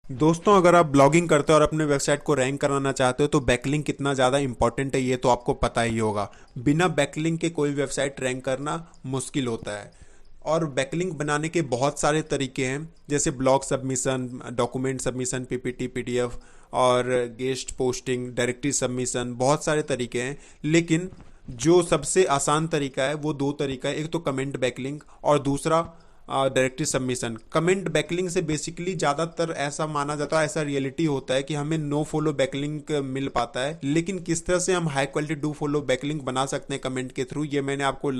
दोस्तों, अगर आप ब्लॉगिंग करते हो और अपने वेबसाइट को रैंक कराना चाहते हो तो बैकलिंक कितना ज़्यादा इंपॉर्टेंट है ये तो आपको पता ही होगा। बिना बैकलिंक के कोई वेबसाइट रैंक करना मुश्किल होता है। और बैकलिंक बनाने के बहुत सारे तरीके हैं, जैसे blog submission, document submission, PPT, PDF और गेस्ट पोस्टिंग, डायरेक्टरी सबमिशन, बहुत सारे तरीके हैं। लेकिन जो सबसे आसान तरीका है वो दो तरीका है, एक तो कमेंट बैकलिंक और दूसरा डायरेक्टरी सबमिशन। कमेंट बैकलिंक से बेसिकली ज़्यादातर ऐसा माना जाता है, ऐसा रियलिटी होता है कि हमें नो फॉलो बैकलिंक मिल पाता है। लेकिन किस तरह से हम high quality do follow backlink बना सकते हैं कमेंट के थ्रू, ये मैंने आपको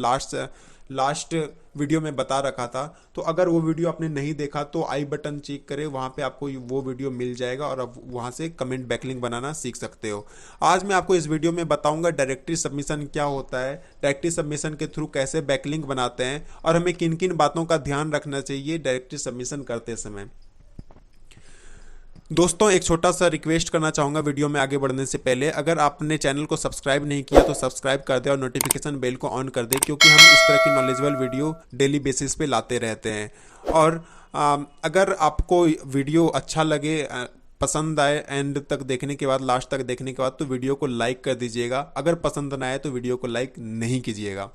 लास्ट वीडियो में बता रखा था। तो अगर वो वीडियो आपने नहीं देखा तो आई बटन चेक करें, वहाँ पे आपको वो वीडियो मिल जाएगा और आप वहाँ से कमेंट बैकलिंक बनाना सीख सकते हो। आज मैं आपको इस वीडियो में बताऊंगा डायरेक्टरी सबमिशन क्या होता है, डायरेक्टरी सबमिशन के थ्रू कैसे बैकलिंक बनाते हैं और हमें किन किन बातों का ध्यान रखना चाहिए डायरेक्टरी सबमिशन करते समय। दोस्तों, एक छोटा सा रिक्वेस्ट करना चाहूँगा वीडियो में आगे बढ़ने से पहले। अगर आपने चैनल को सब्सक्राइब नहीं किया तो सब्सक्राइब कर दे और नोटिफिकेशन बेल को ऑन कर दे, क्योंकि हम इस तरह की नॉलेजेबल वीडियो डेली बेसिस पे लाते रहते हैं। और अगर आपको वीडियो अच्छा लगे, पसंद आए, एंड तक देखने के बाद, लास्ट तक देखने के बाद, तो वीडियो को लाइक कर दीजिएगा। अगर पसंद ना आए तो वीडियो को लाइक नहीं कीजिएगा।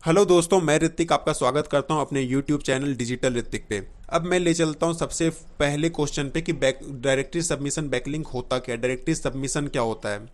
हेलो दोस्तों, मैं ऋतिक आपका स्वागत करता हूं अपने यूट्यूब चैनल डिजिटल ऋतिक पे। अब मैं ले चलता हूं सबसे पहले क्वेश्चन पे कि डायरेक्टरी सबमिशन बैकलिंक होता क्या है, डायरेक्टरी सबमिशन क्या होता है।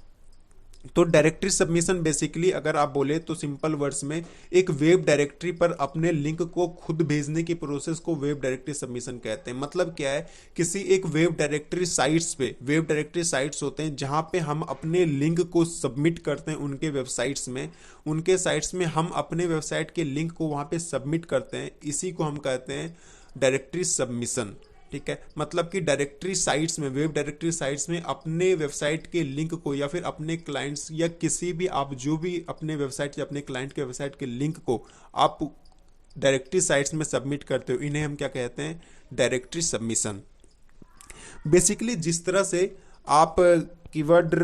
तो डायरेक्टरी सबमिशन बेसिकली अगर आप बोले तो सिंपल वर्ड्स में एक वेब डायरेक्टरी पर अपने लिंक को खुद भेजने की प्रोसेस को वेब डायरेक्टरी सबमिशन कहते हैं। मतलब क्या है, किसी एक वेब डायरेक्टरी साइट्स पे, वेब डायरेक्टरी साइट्स होते हैं जहां पे हम अपने लिंक को सबमिट करते हैं उनके वेबसाइट्स में। उनके साइट्स में हम अपने वेबसाइट के लिंक को वहां पे सबमिट करते हैं, इसी को हम कहते हैं डायरेक्टरी सबमिशन। ठीक है, मतलब कि डायरेक्टरी साइट्स में, वेब डायरेक्टरी साइट्स में अपने वेबसाइट के लिंक को या फिर अपने क्लाइंट्स या किसी भी, आप जो भी अपने वेबसाइट या अपने क्लाइंट के वेबसाइट के लिंक को आप डायरेक्टरी साइट्स में सबमिट करते हो, इन्हें हम क्या कहते हैं, डायरेक्टरी सबमिशन। बेसिकली जिस तरह से आप कीवर्ड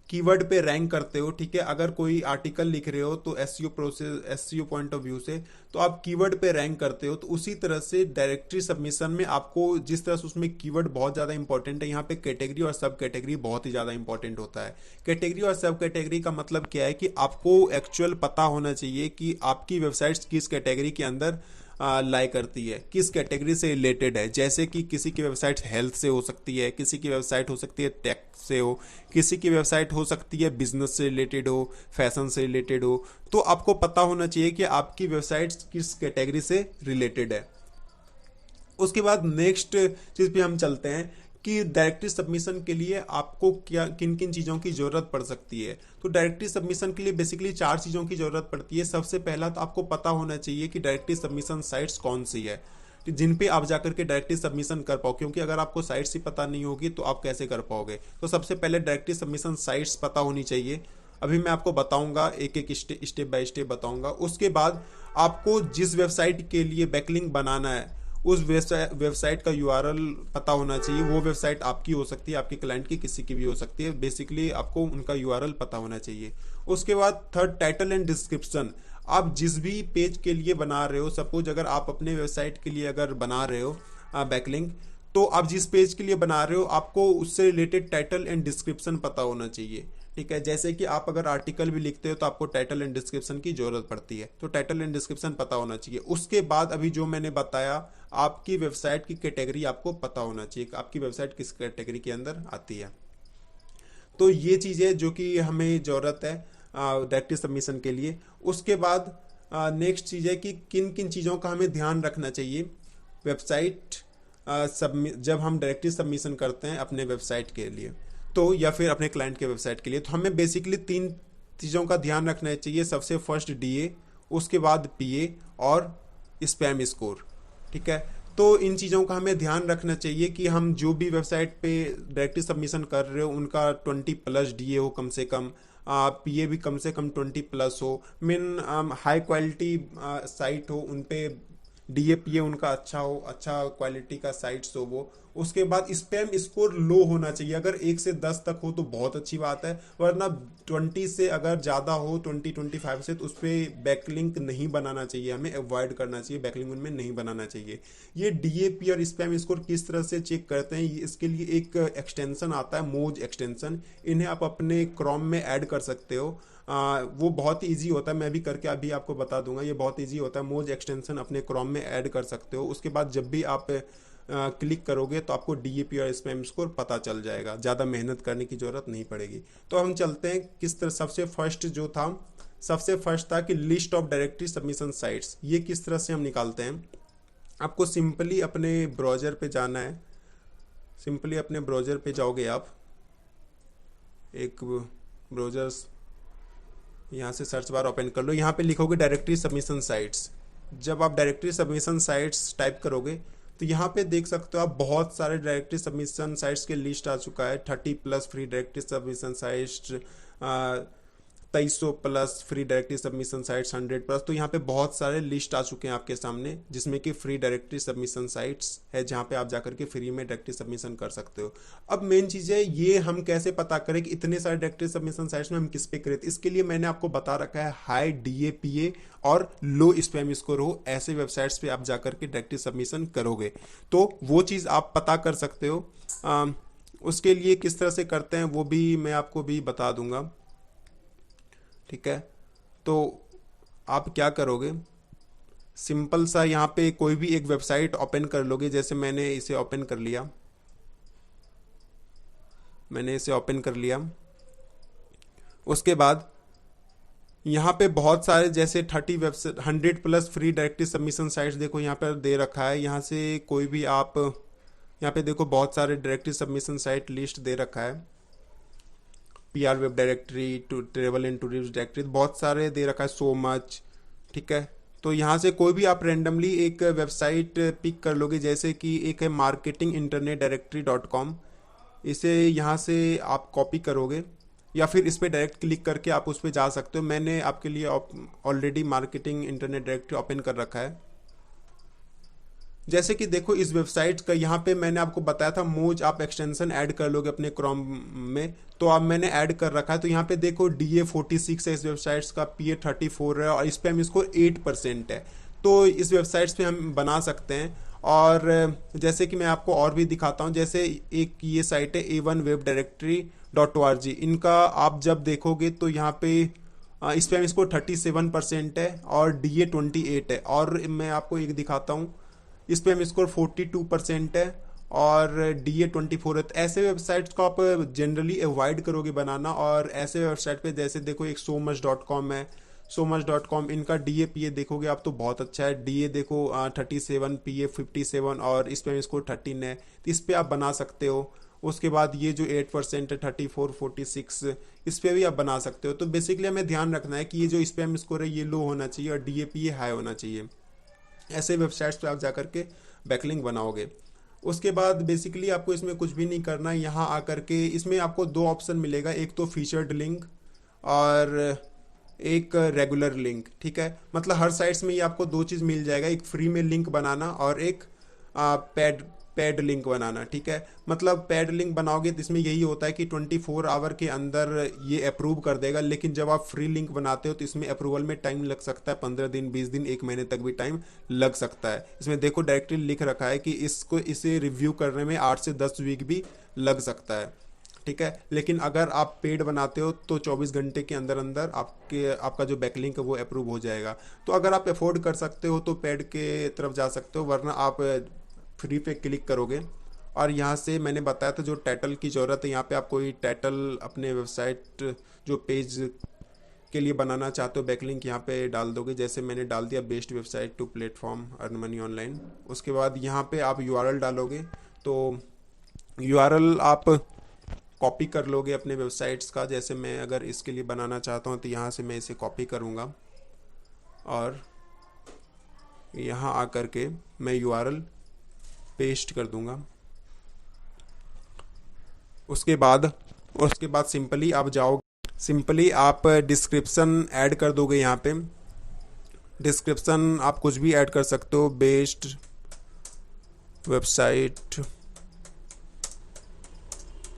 कीवर्ड पे रैंक करते हो, ठीक है, अगर कोई आर्टिकल लिख रहे हो तो SEO process, SEO point of view से तो आप कीवर्ड पे रैंक करते हो, तो उसी तरह से डायरेक्टरी सबमिशन में आपको जिस तरह से उसमें कीवर्ड बहुत ज़्यादा इंपॉर्टेंट है, यहाँ पे कैटेगरी और सब कैटेगरी बहुत ही ज़्यादा इंपॉर्टेंट होता है। कैटेगरी और सब कैटेगरी का मतलब क्या है कि आपको एक्चुअल पता होना चाहिए कि आपकी वेबसाइट्स किस कैटेगरी के अंदर लाई करती है, किस कैटेगरी से रिलेटेड है। जैसे कि किसी की वेबसाइट हेल्थ से हो सकती है, किसी की वेबसाइट हो सकती है टेक से हो, किसी की वेबसाइट हो सकती है बिजनेस से रिलेटेड हो, फैशन से रिलेटेड हो। तो आपको पता होना चाहिए कि आपकी वेबसाइट किस कैटेगरी से रिलेटेड है। उसके बाद नेक्स्ट चीज पे हम चलते हैं कि डायरेक्टरी सबमिशन के लिए आपको क्या, किन किन चीज़ों की ज़रूरत पड़ सकती है। तो डायरेक्टरी सबमिशन के लिए बेसिकली चार चीज़ों की ज़रूरत पड़ती है। सबसे पहला तो आपको पता होना चाहिए कि डायरेक्टरी सबमिशन साइट्स कौन सी है जिन पे आप जाकर के डायरेक्टरी सबमिशन कर पाओ, क्योंकि अगर आपको साइट्स ही पता नहीं होगी तो आप कैसे कर पाओगे। तो सबसे पहले डायरेक्टरी सबमिशन साइट्स पता होनी चाहिए। अभी मैं आपको बताऊंगा, एक एक स्टेप बाय स्टेप बताऊंगा। उसके बाद आपको जिस वेबसाइट के लिए बैकलिंक बनाना है उस वेबसाइट का यूआरएल पता होना चाहिए। वो वेबसाइट आपकी हो सकती है, आपके क्लाइंट की, किसी की भी हो सकती है। बेसिकली आपको उनका यूआरएल पता होना चाहिए। उसके बाद थर्ड, टाइटल एंड डिस्क्रिप्शन। आप जिस भी पेज के लिए बना रहे हो, सपोज अगर आप अपने वेबसाइट के लिए अगर बना रहे हो बैकलिंक, तो आप जिस पेज के लिए बना रहे हो आपको उससे रिलेटेड टाइटल एंड डिस्क्रिप्शन पता होना चाहिए। ठीक है, जैसे कि आप अगर आर्टिकल भी लिखते हो तो आपको टाइटल एंड डिस्क्रिप्शन की जरूरत पड़ती है, तो टाइटल एंड डिस्क्रिप्शन पता होना चाहिए। उसके बाद अभी जो मैंने बताया, आपकी वेबसाइट की कैटेगरी आपको पता होना चाहिए, आपकी वेबसाइट किस कैटेगरी के अंदर आती है। तो ये चीज़ें जो कि हमें ज़रूरत है डायरेक्टरी सबमिशन के लिए। उसके बाद नेक्स्ट चीज़ है कि किन किन चीज़ों का हमें ध्यान रखना चाहिए वेबसाइट जब हम डायरेक्टरी सबमिशन करते हैं अपने वेबसाइट के लिए, तो या फिर अपने क्लाइंट के वेबसाइट के लिए। तो हमें बेसिकली तीन चीज़ों का ध्यान रखना चाहिए। सबसे फर्स्ट डीए, उसके बाद पीए और स्पैम स्कोर। ठीक है, तो इन चीज़ों का हमें ध्यान रखना चाहिए कि हम जो भी वेबसाइट पे डायरेक्टली सबमिशन कर रहे हो उनका 20+ डीए हो कम से कम, पीए भी कम से कम 20+ हो। मीन हाई क्वालिटी साइट हो, उन पे डीएपीए उनका अच्छा हो, अच्छा क्वालिटी का साइट्स हो वो। उसके बाद स्पैम स्कोर लो होना चाहिए, अगर 1 से 10 तक हो तो बहुत अच्छी बात है, वरना 20 से अगर ज़्यादा हो, 20-25 से, तो उस पर बैकलिंक नहीं बनाना चाहिए, हमें अवॉइड करना चाहिए, बैकलिंक उनमें नहीं बनाना चाहिए। ये डीएपी और स्पैम स्कोर किस तरह से चेक करते हैं, इसके लिए एक एक्सटेंशन आता है, मोज एक्सटेंशन। इन्हें आप अपने क्रोम में ऐड कर सकते हो। वो बहुत ही ईजी होता है, मैं भी करके अभी आपको बता दूंगा, ये बहुत ईजी होता है। मोज एक्सटेंशन अपने क्रोम में ऐड कर सकते हो, उसके बाद जब भी आप क्लिक करोगे तो आपको डीएपी और स्पैम स्कोर पता चल जाएगा, ज़्यादा मेहनत करने की ज़रूरत नहीं पड़ेगी। तो हम चलते हैं किस तरह। सबसे फर्स्ट था कि list of directory submission sites, ये किस तरह से हम निकालते हैं। आपको सिंपली अपने ब्राउज़र पे जाना है, सिंपली अपने ब्राउज़र पे जाओगे आप, एक ब्राउज़र, यहाँ से सर्च बार ओपन कर लो, यहाँ पे लिखोगे डायरेक्टरी सबमिशन साइट्स। जब आप डायरेक्टरी सबमिशन साइट्स टाइप करोगे तो यहाँ पे देख सकते हो आप बहुत सारे डायरेक्टरी सबमिशन साइट्स के लिस्ट आ चुका है। 30+ free directory submission sites, 2300+ free directory submission sites, 100+। तो यहाँ पे बहुत सारे लिस्ट आ चुके हैं आपके सामने, जिसमें कि फ्री डायरेक्टरी सबमिशन साइट्स है, जहाँ पे आप जाकर के फ्री में डायरेक्टरी सबमिशन कर सकते हो। अब मेन चीज़ है, ये हम कैसे पता करें कि इतने सारे डायरेक्टरी सबमिशन साइट्स में हम किस पे करें। इसके लिए मैंने आपको बता रखा है, हाई डीएपीए और लो स्पैम स्कोर हो, ऐसे वेबसाइट्स पे आप जाकर के डायरेक्टरी सबमिशन करोगे तो वो चीज़ आप पता कर सकते हो। उसके लिए किस तरह से करते हैं वो भी मैं आपको भी बता दूंगा, ठीक है। तो आप क्या करोगे, सिंपल सा यहाँ पे कोई भी एक वेबसाइट ओपन कर लोगे, जैसे मैंने इसे ओपन कर लिया, उसके बाद यहाँ पे बहुत सारे जैसे 30 website, 100+ free directory submission sites देखो यहाँ पर दे रखा है। यहाँ से कोई भी आप, यहाँ पे देखो बहुत सारे डायरेक्टरी सबमिशन साइट लिस्ट दे रखा है, PR web directory, to travel and tourist directory, बहुत सारे दे रखा है, सो मच, ठीक है। तो यहाँ से कोई भी आप रेंडमली एक वेबसाइट पिक कर लोगे, जैसे कि एक है marketinginternetdirectory.com, इसे यहाँ से आप कॉपी करोगे या फिर इस पर डायरेक्ट क्लिक करके आप उस पर जा सकते हो। मैंने आपके लिए already marketing internet directory open कर रखा है। जैसे कि देखो इस वेबसाइट का, यहाँ पे मैंने आपको बताया था मोज आप एक्सटेंशन ऐड कर लोगे अपने क्रोम में, तो अब मैंने ऐड कर रखा है। तो यहाँ पे देखो DA46 है इस वेबसाइट्स का, PA34 है और स्पैम स्कोर 8% है। तो इस वेबसाइट्स पे हम बना सकते हैं। और जैसे कि मैं आपको और भी दिखाता हूँ, जैसे एक ये साइट है A1webdirectory.org, इनका आप जब देखोगे तो यहाँ पे स्पैम स्कोर 37% है और DA28 है। और मैं आपको एक दिखाता हूँ, इस पे हम स्कोर 42% है और DA24 है। तो ऐसे वेबसाइट्स को आप जनरली अवॉइड करोगे बनाना। और ऐसे वेबसाइट पे जैसे देखो एक somach.com है, somach.com, इनका DA देखोगे आप तो बहुत अच्छा है। DA देखो 37, PA 57 और इस पे स्कोर 13 है, तो इस पे आप बना सकते हो। उसके बाद ये जो 8% है 34, 46, इस पे भी आप बना सकते हो। तो बेसिकली हमें ध्यान रखना है कि ये जो स्पैम स्कोर है ये लो होना चाहिए और DA हाई होना चाहिए। ऐसे वेबसाइट्स पे आप जाकर के बैकलिंक बनाओगे। उसके बाद बेसिकली आपको इसमें कुछ भी नहीं करना है। यहाँ आकर के इसमें आपको 2 ऑप्शन मिलेगा, एक तो फीचर्ड लिंक और एक रेगुलर लिंक, ठीक है। मतलब हर साइट्स में ये आपको 2 चीज़ मिल जाएगा, एक फ्री में लिंक बनाना और एक पेड लिंक बनाना, ठीक है। मतलब पेड लिंक बनाओगे तो इसमें यही होता है कि 24 आवर के अंदर ये अप्रूव कर देगा, लेकिन जब आप फ्री लिंक बनाते हो तो इसमें अप्रूवल में टाइम लग सकता है, 15 दिन, 20 दिन, 1 महीने तक भी टाइम लग सकता है। इसमें देखो डायरेक्टली लिख रखा है कि इसे रिव्यू करने में 8 से 10 वीक भी लग सकता है, ठीक है। लेकिन अगर आप पेड बनाते हो तो 24 घंटे के अंदर अंदर आपका जो बैकलिंक है वो अप्रूव हो जाएगा। तो अगर आप अफोर्ड कर सकते हो तो पेड के तरफ जा सकते हो, वरना आप फ्री पे क्लिक करोगे। और यहाँ से मैंने बताया था जो टाइटल की ज़रूरत है, यहाँ पे आप कोई टाइटल अपने वेबसाइट जो पेज के लिए बनाना चाहते हो बैकलिंक यहाँ पे डाल दोगे। जैसे मैंने डाल दिया best website to platform earn money online. उसके बाद यहाँ पे आप URL डालोगे, तो URL आप कॉपी कर लोगे अपने वेबसाइट्स का। जैसे मैं अगर इसके लिए बनाना चाहता हूँ तो यहाँ से मैं इसे कॉपी करूँगा और यहाँ आकर के मैं URL पेस्ट कर दूंगा। उसके बाद सिंपली आप डिस्क्रिप्शन ऐड कर दोगे यहाँ पे, डिस्क्रिप्शन आप कुछ भी ऐड कर सकते हो, based website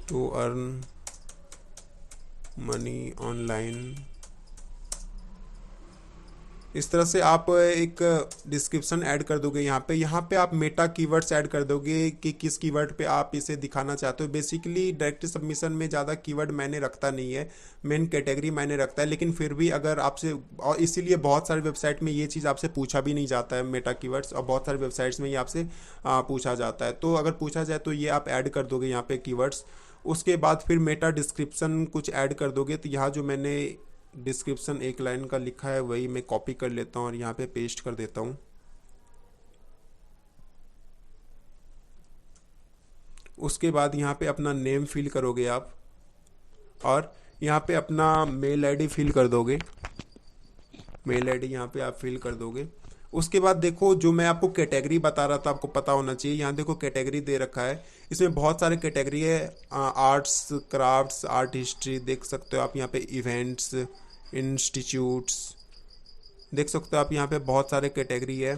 to earn money online. इस तरह से आप एक डिस्क्रिप्शन ऐड कर दोगे। यहाँ पे आप मेटा कीवर्ड्स ऐड कर दोगे कि किस कीवर्ड पे आप इसे दिखाना चाहते हो। बेसिकली डायरेक्टरी सबमिशन में ज़्यादा कीवर्ड मैंने रखता नहीं है, मेन कैटेगरी मैंने रखता है, लेकिन फिर भी अगर आपसे, और इसीलिए बहुत सारी वेबसाइट में ये चीज़ आपसे पूछा भी नहीं जाता है मेटा कीवर्ड्स, और बहुत सारी वेबसाइट्स में ये आपसे पूछा जाता है। तो अगर पूछा जाए तो ये आप ऐड कर दोगे यहाँ पे कीवर्ड्स। उसके बाद फिर मेटा डिस्क्रिप्शन कुछ ऐड कर दोगे। तो यहाँ जो मैंने डिस्क्रिप्शन एक लाइन का लिखा है वही मैं कॉपी कर लेता हूँ और यहाँ पे पेस्ट कर देता हूँ। उसके बाद यहाँ पे अपना नेम फिल करोगे आप, और यहाँ पे अपना मेल आईडी फिल कर दोगे। मेल आईडी यहाँ पे आप फिल कर दोगे। उसके बाद देखो जो मैं आपको कैटेगरी बता रहा था, आपको पता होना चाहिए। यहाँ देखो कैटेगरी दे रखा है, इसमें बहुत सारे कैटेगरी है। आर्ट्स, क्राफ्ट्स, आर्ट हिस्ट्री देख सकते हो आप। यहाँ पे इवेंट्स, इंस्टीट्यूट्स देख सकते हो आप। यहाँ पे बहुत सारे कैटेगरी है,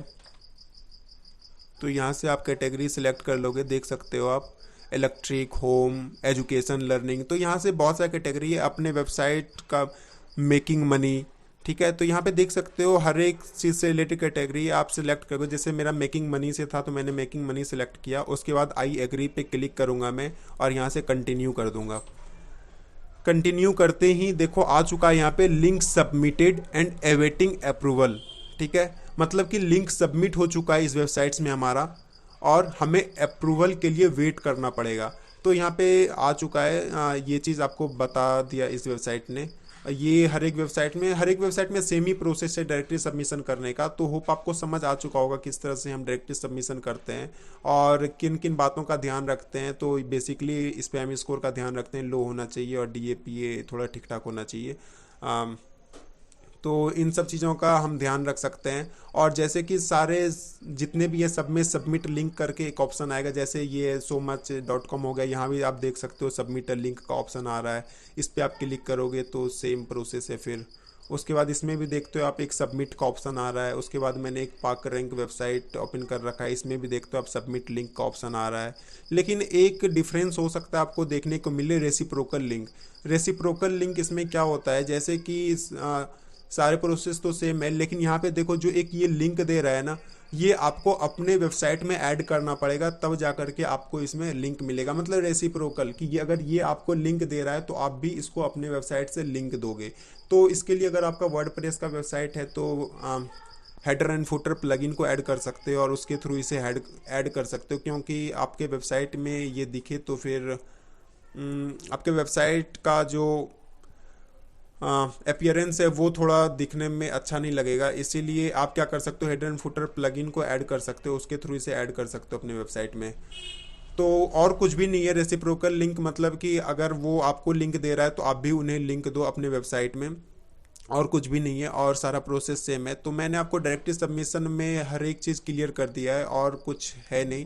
तो यहाँ से आप कैटेगरी सिलेक्ट कर लोगे। देख सकते हो आप, इलेक्ट्रिक, होम, एजुकेशन, लर्निंग। तो यहाँ से बहुत सारी कैटेगरी है। अपने वेबसाइट का मेकिंग मनी, ठीक है। तो यहाँ पे देख सकते हो हर एक चीज़ से रिलेटेड कैटेगरी आप सिलेक्ट करोगे। जैसे मेरा मेकिंग मनी से था तो मैंने मेकिंग मनी सिलेक्ट किया। उसके बाद आई एग्री पे क्लिक करूँगा मैं, और यहाँ से कंटिन्यू कर दूंगा। कंटिन्यू करते ही देखो आ चुका है यहाँ पे link submitted and awaiting approval, ठीक है। मतलब कि लिंक सबमिट हो चुका है इस वेबसाइट्स में हमारा, और हमें अप्रूवल के लिए वेट करना पड़ेगा। तो यहाँ पे आ चुका है। ये चीज़ आपको बता दिया इस वेबसाइट ने। ये हर एक वेबसाइट में सेम ही प्रोसेस है डायरेक्टरी सबमिशन करने का। तो होप आपको समझ आ चुका होगा किस तरह से हम डायरेक्टरी सबमिशन करते हैं और किन किन बातों का ध्यान रखते हैं। तो बेसिकली स्पैम स्कोर का ध्यान रखते हैं, लो होना चाहिए, और DAPA थोड़ा ठीक ठाक होना चाहिए। तो इन सब चीज़ों का हम ध्यान रख सकते हैं। और जैसे कि सारे जितने भी ये सब में सबमिट लिंक करके एक ऑप्शन आएगा, जैसे ये SoMuch.com हो गया, यहाँ भी आप देख सकते हो सबमिट लिंक का ऑप्शन आ रहा है। इस पर आप क्लिक करोगे तो सेम प्रोसेस है। फिर उसके बाद इसमें भी देखते हो आप एक सबमिट का ऑप्शन आ रहा है। उसके बाद मैंने एक पाक रैंक वेबसाइट ओपन कर रखा है, इसमें भी देखते हो आप सबमिट लिंक का ऑप्शन आ रहा है। लेकिन एक डिफरेंस हो सकता है आपको देखने को मिले, रेसिप्रोकल लिंक। रेसिप्रोकल लिंक इसमें क्या होता है, जैसे कि सारे प्रोसेस तो सेम है, लेकिन यहाँ पे देखो जो एक ये लिंक दे रहा है ना, ये आपको अपने वेबसाइट में ऐड करना पड़ेगा, तब जा करके आपको इसमें लिंक मिलेगा। मतलब रेसिप्रोकल कि ये अगर ये आपको लिंक दे रहा है तो आप भी इसको अपने वेबसाइट से लिंक दोगे। तो इसके लिए अगर आपका वर्डप्रेस का वेबसाइट है तो हेडर एंड फुटर प्लगइन को ऐड कर सकते हो और उसके थ्रू इसे ऐड कर सकते हो, क्योंकि आपके वेबसाइट में ये दिखे तो फिर आपके वेबसाइट का जो अपीयरेंस है वो थोड़ा दिखने में अच्छा नहीं लगेगा। इसीलिए आप क्या कर सकते हो, हेडर एंड फुटर प्लगइन को ऐड कर सकते हो, उसके थ्रू इसे ऐड कर सकते हो अपने वेबसाइट में। तो और कुछ भी नहीं है रेसिप्रोकल लिंक, मतलब कि अगर वो आपको लिंक दे रहा है तो आप भी उन्हें लिंक दो अपने वेबसाइट में, और कुछ भी नहीं है, और सारा प्रोसेस सेम है। तो मैंने आपको डायरेक्टरी सबमिशन में हर एक चीज़ क्लियर कर दिया है, और कुछ है नहीं।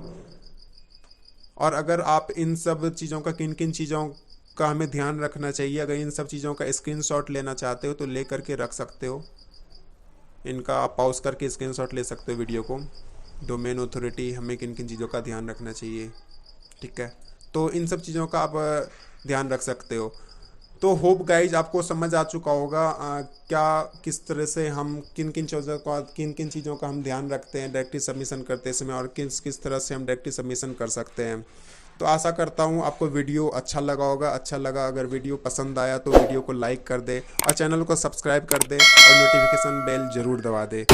और अगर आप इन सब चीज़ों का किन किन चीज़ों का हमें ध्यान रखना चाहिए, अगर इन सब चीज़ों का स्क्रीनशॉट लेना चाहते हो तो ले करके रख सकते हो। इनका आप पॉज करके स्क्रीनशॉट ले सकते हो वीडियो को। डोमेन ऑथोरिटी, हमें किन किन चीज़ों का ध्यान रखना चाहिए, ठीक है। तो इन सब चीज़ों का आप ध्यान रख सकते हो। तो होप गाइज आपको समझ आ चुका होगा क्या किस तरह से हम किन किन चीज़ों का हम ध्यान रखते हैं डायरेक्टरी सबमिशन करते समय, और किस तरह से हम डायरेक्टरी सबमिशन कर सकते हैं। तो आशा करता हूँ आपको वीडियो अच्छा लगा होगा। अच्छा लगा, अगर वीडियो पसंद आया तो वीडियो को लाइक कर दे और चैनल को सब्सक्राइब कर दे और नोटिफिकेशन बेल ज़रूर दबा दे।